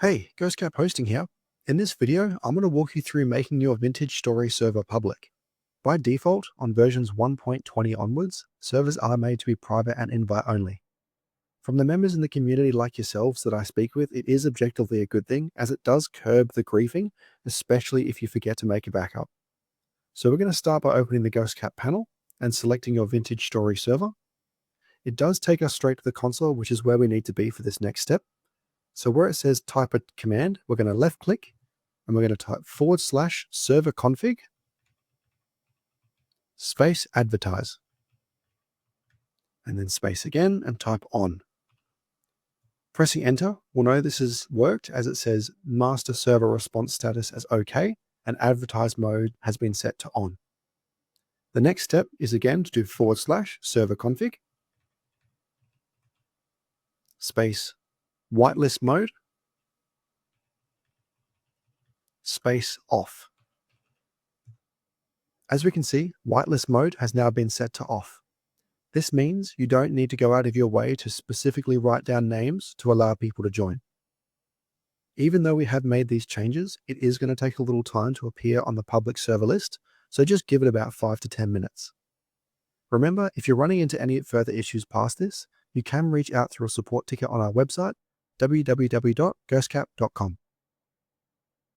Hey, GhostCap Hosting here. In this video, I'm going to walk you through making your vintage story server public. By default, on versions 1.20 onwards, servers are made to be private and invite only. From the members in the community like yourselves that I speak with, it is objectively a good thing, as it does curb the griefing, especially if you forget to make a backup. So we're going to start by opening the GhostCap panel and selecting your vintage story server. It does take us straight to the console, which is where we need to be for this next step. So where it says type a command, we're going to left click and we're going to type /server config space advertise. And then space again and type on. Pressing enter will know this has worked, as it says master server response status as OK and advertise mode has been set to on. The next step is again to do /server config space whitelist mode space off. As we can see, whitelist mode has now been set to off. This means you don't need to go out of your way to specifically write down names to allow people to join. Even though we have made these changes, it is going to take a little time to appear on the public server list, so just give it about 5 to 10 minutes. Remember, if you're running into any further issues past this, you can reach out through a support ticket on our website, www.ghostcap.com.